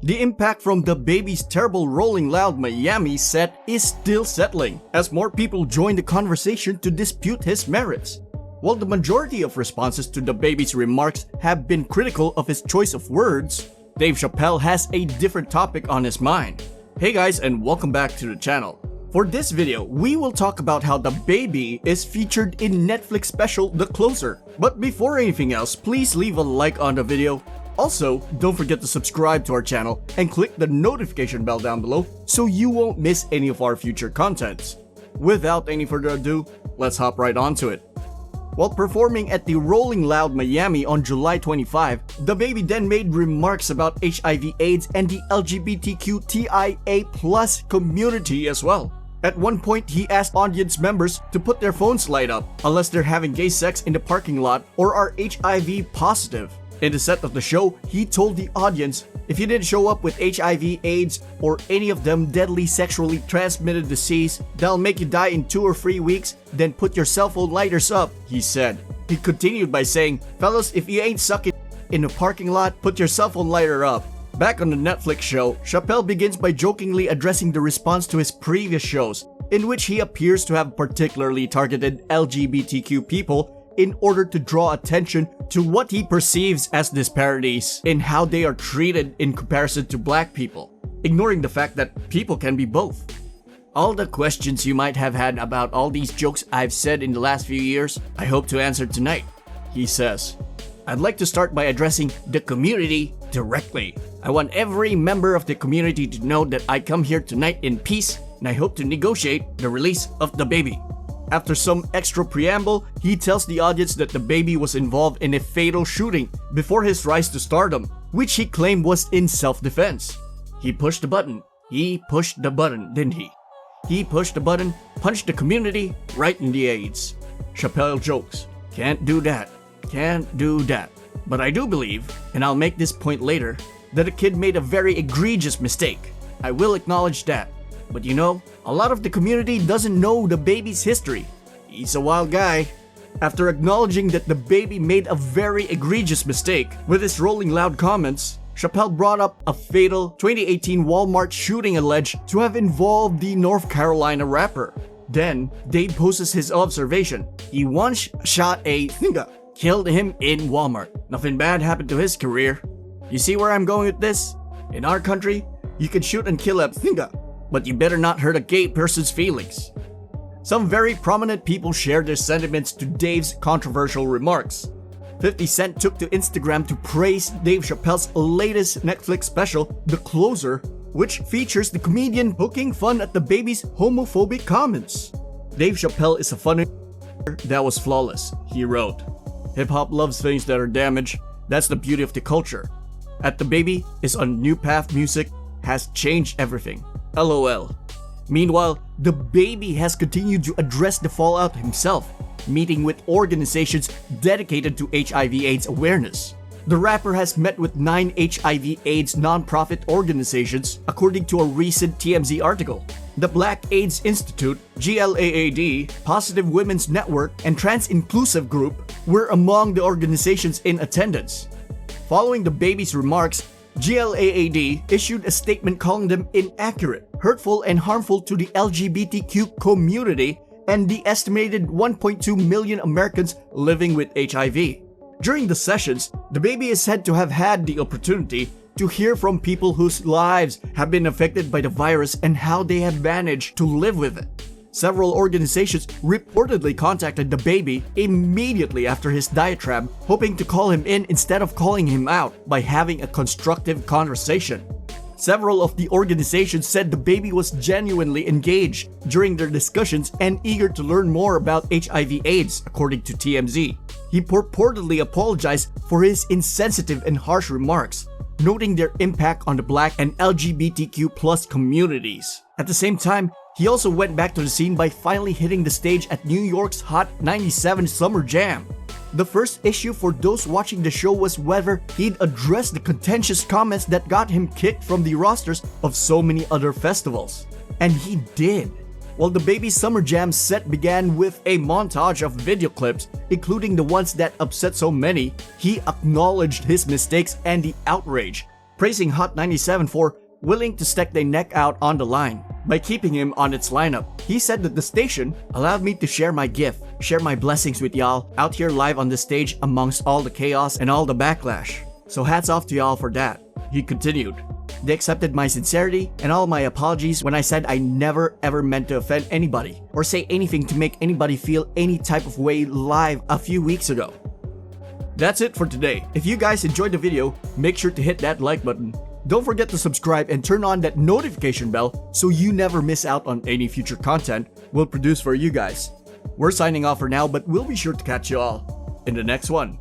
The impact from DaBaby's terrible Rolling Loud Miami set is still settling, as more people join the conversation to dispute his merits. While the majority of responses to DaBaby's remarks have been critical of his choice of words, Dave Chappelle has a different topic on his mind. Hey guys, and welcome back to the channel. For this video, we will talk about how DaBaby is featured in Netflix special The Closer. But before anything else, please leave a like on the video. Also, don't forget to subscribe to our channel and click the notification bell down below so you won't miss any of our future contents. Without any further ado, let's hop right onto it. While performing at the Rolling Loud Miami on July 25, DaBaby then made remarks about HIV/AIDS and the LGBTQTIA+ community as well. At one point, he asked audience members to put their phones light up unless they're having gay sex in the parking lot or are HIV positive. In the set of the show, he told the audience, if you didn't show up with HIV, AIDS, or any of them deadly sexually transmitted disease that'll make you die in 2 or 3 weeks, then put your cell phone lighters up, he said. He continued by saying, fellas, if you ain't sucking in the parking lot, put your cell phone lighter up. Back on the Netflix show, Chappelle begins by jokingly addressing the response to his previous shows, in which he appears to have particularly targeted LGBTQ people in order to draw attention to what he perceives as disparities in how they are treated in comparison to black people, ignoring the fact that people can be both. All the questions you might have had about all these jokes I've said in the last few years, I hope to answer tonight, he says. I'd like to start by addressing the community directly. I want every member of the community to know that I come here tonight in peace and I hope to negotiate the release of DaBaby. After some extra preamble, he tells the audience that DaBaby was involved in a fatal shooting before his rise to stardom, which he claimed was in self-defense. He pushed the button. He pushed the button, didn't he? He pushed the button, punched the community right in the AIDS. Chappelle jokes, can't do that, can't do that. But I do believe, and I'll make this point later, that the kid made a very egregious mistake. I will acknowledge that. But you know, a lot of the community doesn't know DaBaby's history. He's a wild guy. After acknowledging that DaBaby made a very egregious mistake with his Rolling Loud comments, Chappelle brought up a fatal 2018 Walmart shooting alleged to have involved the North Carolina rapper. Then, Dave poses his observation. He once shot a nigga, killed him in Walmart. Nothing bad happened to his career. You see where I'm going with this? In our country, you can shoot and kill a nigga, but you better not hurt a gay person's feelings. Some very prominent people shared their sentiments to Dave's controversial remarks. 50 Cent took to Instagram to praise Dave Chappelle's latest Netflix special, The Closer, which features the comedian poking fun at DaBaby's homophobic comments. Dave Chappelle is a funny that was flawless, he wrote. Hip-hop loves things that are damaged. That's the beauty of the culture. At DaBaby is on new path music has changed everything. LOL. Meanwhile, DaBaby has continued to address the fallout himself, meeting with organizations dedicated to HIV/AIDS awareness. The rapper has met with 9 HIV/AIDS nonprofit organizations, according to a recent TMZ article. The Black AIDS Institute, GLAAD, Positive Women's Network, and Trans Inclusive Group were among the organizations in attendance. Following DaBaby's remarks, GLAAD issued a statement calling them inaccurate, hurtful, and harmful to the LGBTQ community and the estimated 1.2 million Americans living with HIV. During the sessions, DaBaby is said to have had the opportunity to hear from people whose lives have been affected by the virus and how they have managed to live with it. Several organizations reportedly contacted DaBaby immediately after his diatribe, hoping to call him in instead of calling him out by having a constructive conversation. Several of the organizations said DaBaby was genuinely engaged during their discussions and eager to learn more about HIV/AIDS, according to TMZ. He purportedly apologized for his insensitive and harsh remarks, noting their impact on the Black and LGBTQ+ communities. At the same time, he also went back to the scene by finally hitting the stage at New York's Hot 97 Summer Jam. The first issue for those watching the show was whether he'd address the contentious comments that got him kicked from the rosters of so many other festivals. And he did. While DaBaby's Summer Jam set began with a montage of video clips, including the ones that upset so many, he acknowledged his mistakes and the outrage, praising Hot 97 for willing to stick their neck out on the line by keeping him on its lineup. He said that the station allowed me to share my gift, share my blessings with y'all out here live on the stage amongst all the chaos and all the backlash. So hats off to y'all for that. He continued. They accepted my sincerity and all my apologies when I said I never ever meant to offend anybody or say anything to make anybody feel any type of way live a few weeks ago. That's it for today. If you guys enjoyed the video, make sure to hit that like button. Don't forget to subscribe and turn on that notification bell so you never miss out on any future content we'll produce for you guys. We're signing off for now, but we'll be sure to catch you all in the next one.